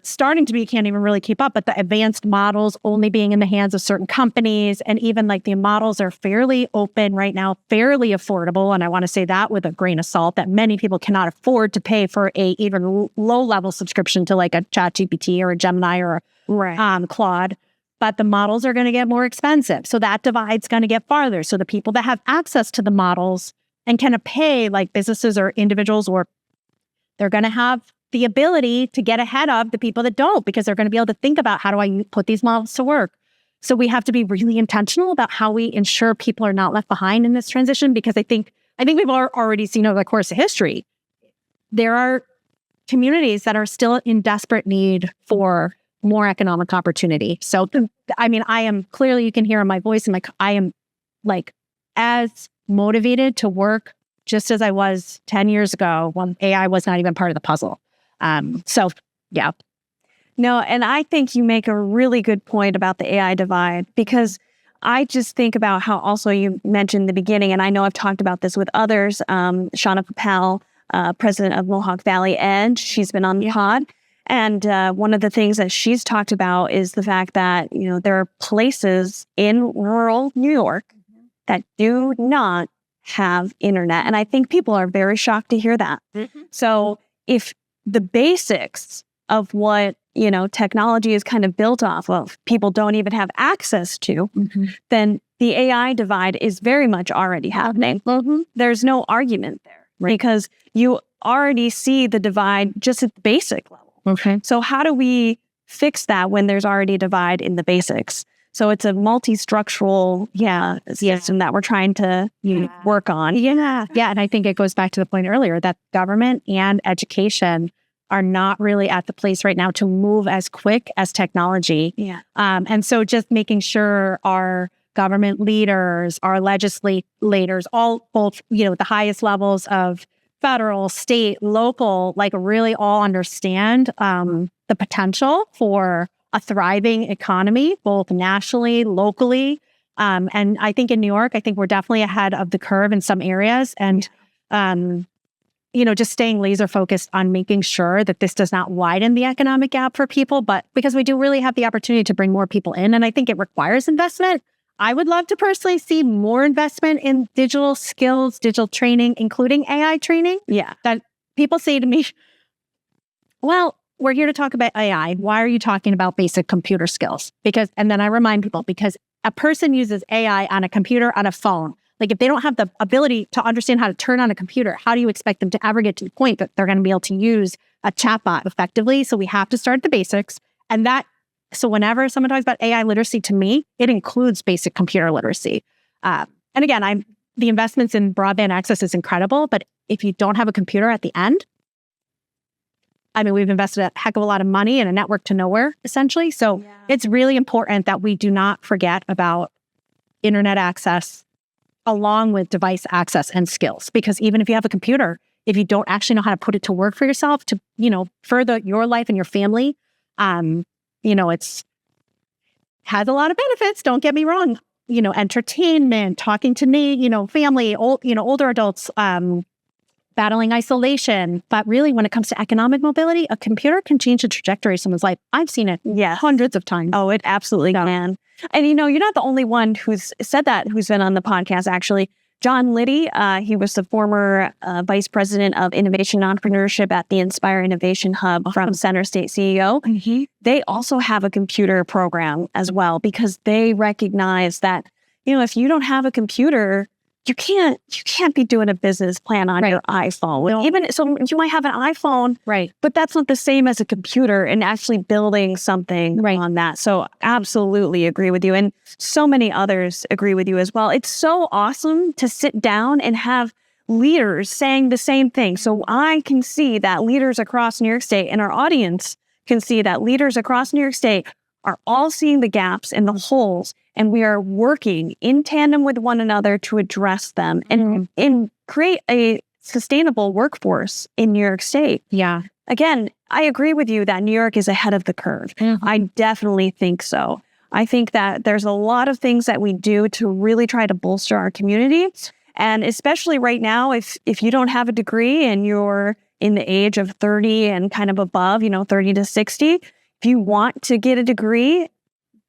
starting to be, can't even really keep up, but the advanced models only being in the hands of certain companies. And even like the models are fairly open right now, fairly affordable. And I want to say that with a grain of salt, that many people cannot afford to pay for a even low level subscription to like a ChatGPT or a Gemini or Claude. But the models are going to get more expensive. So that divide's going to get farther. So the people that have access to the models and can pay, like businesses or individuals, or they're going to have the ability to get ahead of the people that don't, because they're going to be able to think about, how do I put these models to work? So we have to be really intentional about how we ensure people are not left behind in this transition, because I think we've already seen over the course of history, there are communities that are still in desperate need for more economic opportunity. So, I mean, I am clearly, you can hear in my voice, and I am like as motivated to work just as I was 10 years ago when AI was not even part of the puzzle. So yeah. No, and I think you make a really good point about the AI divide, because I just think about how also you mentioned in the beginning, and I know I've talked about this with others, Shauna Papel, president of Mohawk Valley Edge, she's been on the pod. And one of the things that she's talked about is the fact that, you know, there are places in rural New York that do not have internet. And I think people are very shocked to hear that. So if the basics of what, you know, technology is kind of built off of, people don't even have access to, then the AI divide is very much already happening. There's no argument there, because you already see the divide just at the basic level. So how do we fix that when there's already a divide in the basics? So it's a multi-structural system that we're trying to work on. And I think it goes back to the point earlier that government and education are not really at the place right now to move as quick as technology. And so just making sure our government leaders, our legislators, both, you know, the highest levels of federal, state, local, like really all understand the potential for a thriving economy, both nationally, locally. And I think in New York, I think we're definitely ahead of the curve in some areas. And, you know, just staying laser focused on making sure that this does not widen the economic gap for people, but because we do really have the opportunity to bring more people in. And I think it requires investment. I would love to personally see more investment in digital skills, digital training, including AI training. That people say to me, well, we're here to talk about AI. Why are you talking about basic computer skills? And then I remind people, because a person uses AI on a computer, on a phone. Like if they don't have the ability to understand how to turn on a computer, how do you expect them to ever get to the point that they're going to be able to use a chatbot effectively? So we have to start at the basics. So whenever someone talks about AI literacy, to me, it includes basic computer literacy. And again, the investments in broadband access is incredible, but if you don't have a computer at the end, I mean, we've invested a heck of a lot of money in a network to nowhere, essentially. So it's really important that we do not forget about internet access along with device access and skills. Because even if you have a computer, if you don't actually know how to put it to work for yourself to, you know, further your life and your family, you know, has a lot of benefits. Don't get me wrong. You know, entertainment, talking to family, older adults, battling isolation. But really, when it comes to economic mobility, a computer can change the trajectory of someone's life. I've seen it hundreds of times. Oh, it absolutely can. And, you know, you're not the only one who's said that, who's been on the podcast, actually. John Liddy, he was the former vice president of innovation and entrepreneurship at the Inspire Innovation Hub from Center State CEO. They also have a computer program as well, because they recognize that, you know, if you don't have a computer, you can't be doing a business plan on your iPhone. Even so, you might have an iPhone, but that's not the same as a computer and actually building something on that. So absolutely agree with you. And so many others agree with you as well. It's so awesome to sit down and have leaders saying the same thing. So I can see that leaders across New York State, and our audience can see that leaders across New York State are all seeing the gaps and the holes, and we are working in tandem with one another to address them and create a sustainable workforce in New York State. Again, I agree with you that New York is ahead of the curve. I definitely think so. I think that there's a lot of things that we do to really try to bolster our community. And especially right now, if you don't have a degree and you're in the age of 30 and kind of above, 30 to 60, if you want to get a degree,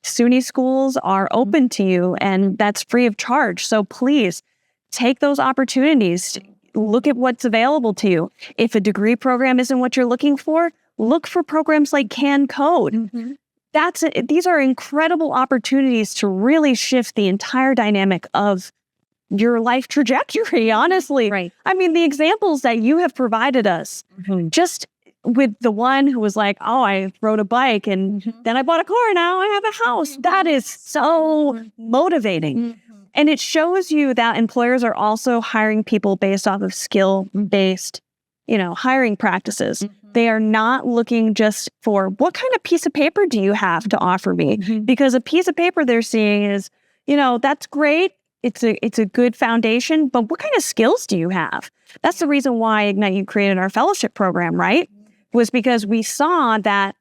SUNY schools are open to you, and that's free of charge. So please take those opportunities. Look at what's available to you. If a degree program isn't what you're looking for, look for programs like CanCode. These are incredible opportunities to really shift the entire dynamic of your life trajectory, honestly. Right. I mean, the examples that you have provided us, just with the one who was like, oh, I rode a bike and then I bought a car, now I have a house. That is so motivating. And it shows you that employers are also hiring people based off of skill-based, hiring practices. They are not looking just for what kind of piece of paper do you have to offer me? Because a piece of paper they're seeing is, that's great. It's a good foundation, but what kind of skills do you have? That's the reason why IgniteU created our fellowship program, right? Was because we saw that,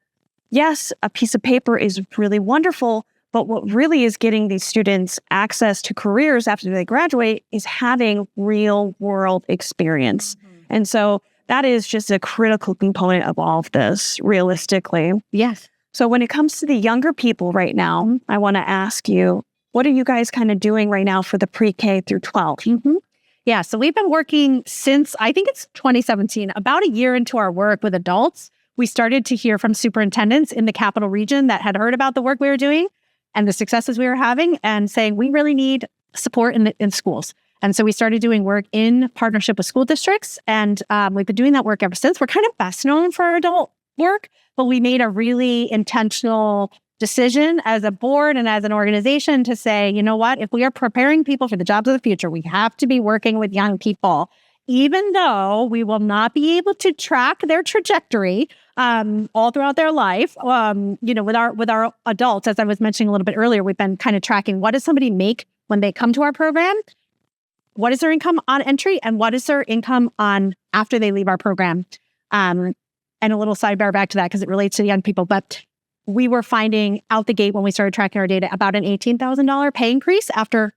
yes, a piece of paper is really wonderful, but what really is getting these students access to careers after they graduate is having real world experience. And so that is just a critical component of all of this, realistically. Yes. So when it comes to the younger people right now, I want to ask you, what are you guys kind of doing right now for the pre-K through 12? Yeah, so we've been working since, I think it's 2017, about a year into our work with adults. We started to hear from superintendents in the capital region that had heard about the work we were doing and the successes we were having and saying, we really need support in schools. And so we started doing work in partnership with school districts. And we've been doing that work ever since. We're kind of best known for our adult work, but we made a really intentional decision as a board and as an organization to say, you know what, if we are preparing people for the jobs of the future, we have to be working with young people, even though we will not be able to track their trajectory all throughout their life. With our adults, as I was mentioning a little bit earlier, we've been kind of tracking what does somebody make when they come to our program? What is their income on entry? And what is their income on after they leave our program? And a little sidebar back to that because it relates to the young people. But we were finding out the gate when we started tracking our data about an $18,000 pay increase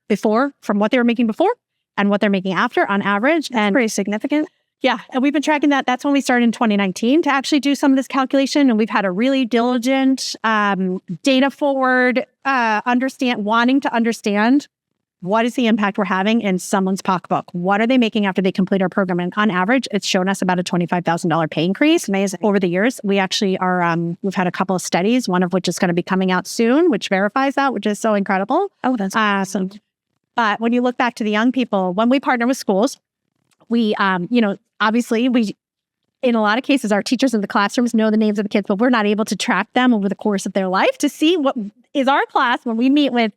before from what they were making before and what they're making after on average. And pretty significant. Yeah. And we've been tracking that. That's when we started in 2019 to actually do some of this calculation. And we've had a really diligent, data forward, wanting to understand what is the impact we're having in someone's pocketbook? What are they making after they complete our program? And on average, it's shown us about a $25,000 pay increase. Amazing. Over the years. We actually are, we've had a couple of studies, one of which is going to be coming out soon, which verifies that, which is so incredible. Oh, that's awesome. But when you look back to the young people, when we partner with schools, we, obviously in a lot of cases, our teachers in the classrooms know the names of the kids, but we're not able to track them over the course of their life to see what is our class when we meet with,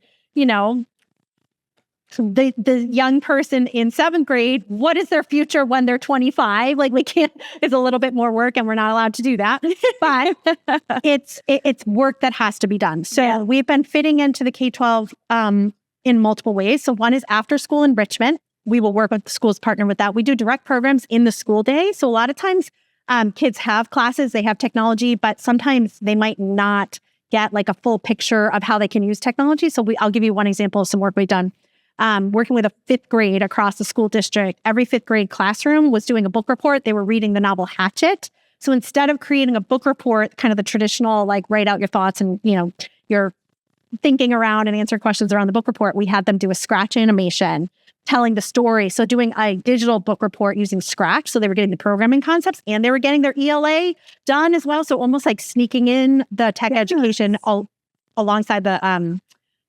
the young person in 7th grade, what is their future when they're 25? Like we can't, it's a little bit more work and we're not allowed to do that, but it's work that has to be done. So we've been fitting into the K-12 in multiple ways. So one is after school enrichment. We will work with the schools partner with that. We do direct programs in the school day. So a lot of times kids have classes, they have technology, but sometimes they might not get like a full picture of how they can use technology. So I'll give you one example of some work we've done. Working with a 5th grade across the school district, every 5th grade classroom was doing a book report. They were reading the novel Hatchet. So instead of creating a book report, kind of the traditional, like write out your thoughts and, your thinking around and answer questions around the book report, we had them do a Scratch animation telling the story. So doing a digital book report using Scratch. So they were getting the programming concepts and they were getting their ELA done as well. So almost like sneaking in the tech education alongside the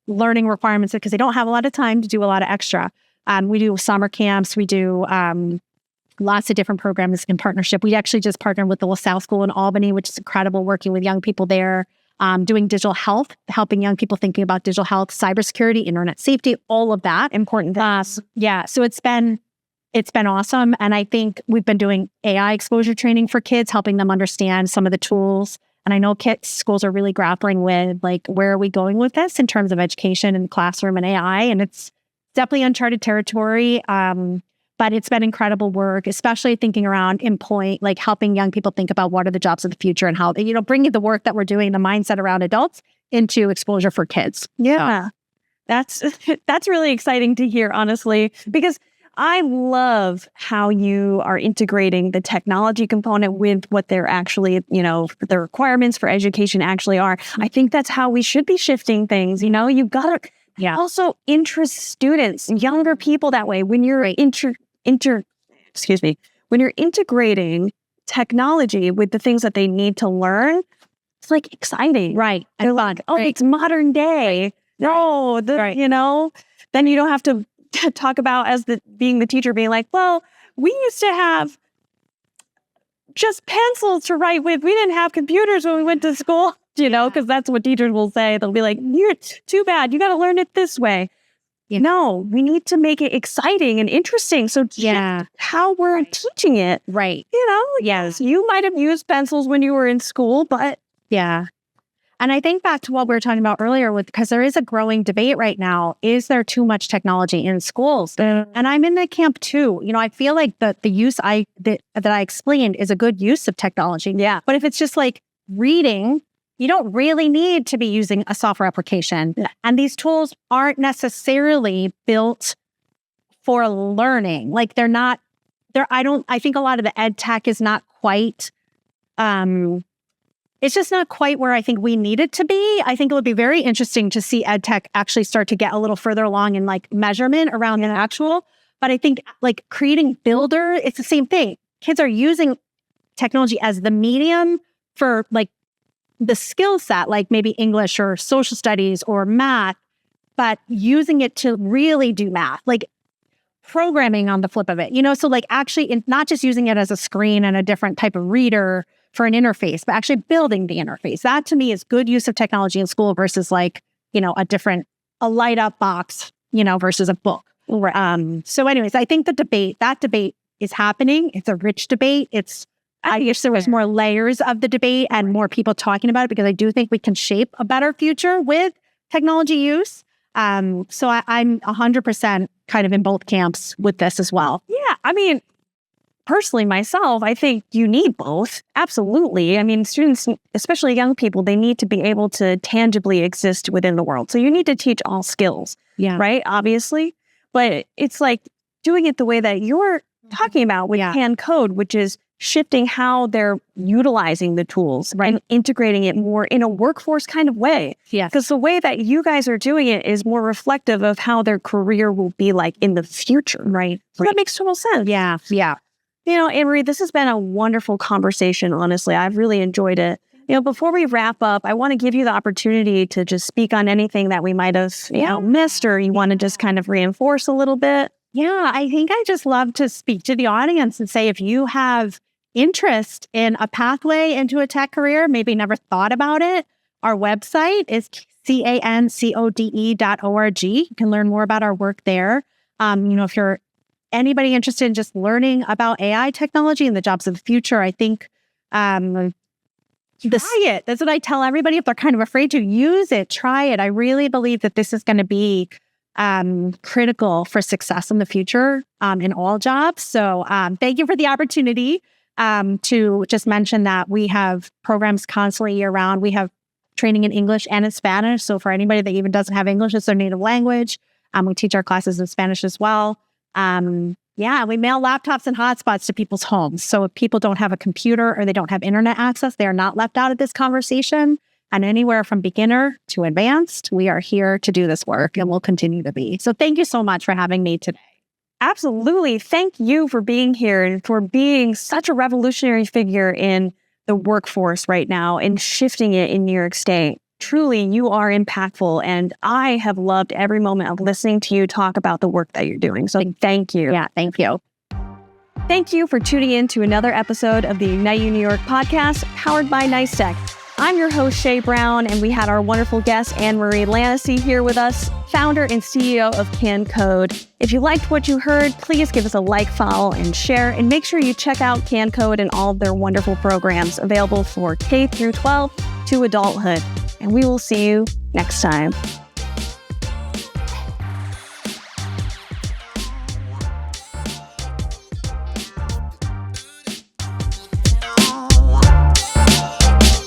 learning requirements because they don't have a lot of time to do a lot of extra. We do summer camps. We do lots of different programs in partnership. We actually just partnered with the LaSalle School in Albany, which is incredible, working with young people there, doing digital health, helping young people thinking about digital health, cybersecurity, internet safety, all of that. Important things. So it's been awesome. And I think we've been doing AI exposure training for kids, helping them understand some of the tools. And I know schools are really grappling with, like, where are we going with this in terms of education and classroom and AI? And it's definitely uncharted territory. But it's been incredible work, especially thinking around helping young people think about what are the jobs of the future and how, bringing the work that we're doing, the mindset around adults into exposure for kids. Yeah. That's really exciting to hear, honestly, because I love how you are integrating the technology component with what they're actually, the requirements for education actually are. I think that's how we should be shifting things. You've got to also interest students, younger people that way. When you're when you're integrating technology with the things that they need to learn, it's like exciting. Right. They're like, it's modern day. No, then you don't have to talk about being the teacher being like, well, we used to have just pencils to write with. We didn't have computers when we went to school, because that's what teachers will say. They'll be like, you're too bad. You got to learn it this way. No, we need to make it exciting and interesting. So how we're teaching it. Right. Yes, you might have used pencils when you were in school, but and I think back to what we were talking about earlier because there is a growing debate right now. Is there too much technology in schools? And I'm in that camp too. I feel like the use that I explained is a good use of technology. Yeah. But if it's just like reading, you don't really need to be using a software application. Yeah. And these tools aren't necessarily built for learning. Like I think a lot of the ed tech is not quite, it's just not quite where I think we need it to be. I think it would be very interesting to see ed tech actually start to get a little further along in like measurement around an actual. But I think like creating Builder, it's the same thing. Kids are using technology as the medium for like the skill set, like maybe English or social studies or math, but using it to really do math, like programming on the flip of it, so like actually not just using it as a screen and a different type of reader for an interface, but actually building the interface. That to me is good use of technology in school versus like, a light up box, versus a book. Right. So anyways, I think that debate is happening. It's a rich debate. I wish there was more layers of the debate and more people talking about it, because I do think we can shape a better future with technology use. So I'm 100% kind of in both camps with this as well. Yeah. I mean, personally, myself, I think you need both. Absolutely. I mean, students, especially young people, they need to be able to tangibly exist within the world. So you need to teach all skills, right? Obviously. But it's like doing it the way that you're talking about with Can Code, which is shifting how they're utilizing the tools and integrating it more in a workforce kind of way. Yes. Because the way that you guys are doing it is more reflective of how their career will be like in the future. Right. So that makes total sense. Yeah. Yeah. Annmarie, this has been a wonderful conversation, honestly. I've really enjoyed it. Before we wrap up, I want to give you the opportunity to just speak on anything that we might have missed, or you want to just kind of reinforce a little bit. Yeah, I think I just love to speak to the audience and say, if you have interest in a pathway into a tech career, maybe never thought about it, our website is cancode.org. You can learn more about our work there. If you're anybody interested in just learning about AI technology and the jobs of the future, I think try it. That's what I tell everybody. If they're kind of afraid to use it, try it. I really believe that this is going to be critical for success in the future in all jobs. So thank you for the opportunity to just mention that we have programs constantly year round. We have training in English and in Spanish. So for anybody that even doesn't have English as their native language, we teach our classes in Spanish as well. We mail laptops and hotspots to people's homes. So if people don't have a computer or they don't have internet access, they are not left out of this conversation. And anywhere from beginner to advanced, we are here to do this work and we'll continue to be. So thank you so much for having me today. Absolutely. Thank you for being here and for being such a revolutionary figure in the workforce right now and shifting it in New York State. Truly, you are impactful, and I have loved every moment of listening to you talk about the work that you're doing. So thank you. Yeah, thank you. Thank you for tuning in to another episode of the IgniteU NY Podcast, powered by NYSTEC. I'm your host, Shay Brown, and we had our wonderful guest, Annmarie Lanesey, here with us, founder and CEO of Can Code. If you liked what you heard, please give us a like, follow, and share, and make sure you check out Can Code and all of their wonderful programs available for K through 12 to adulthood. And we will see you next time.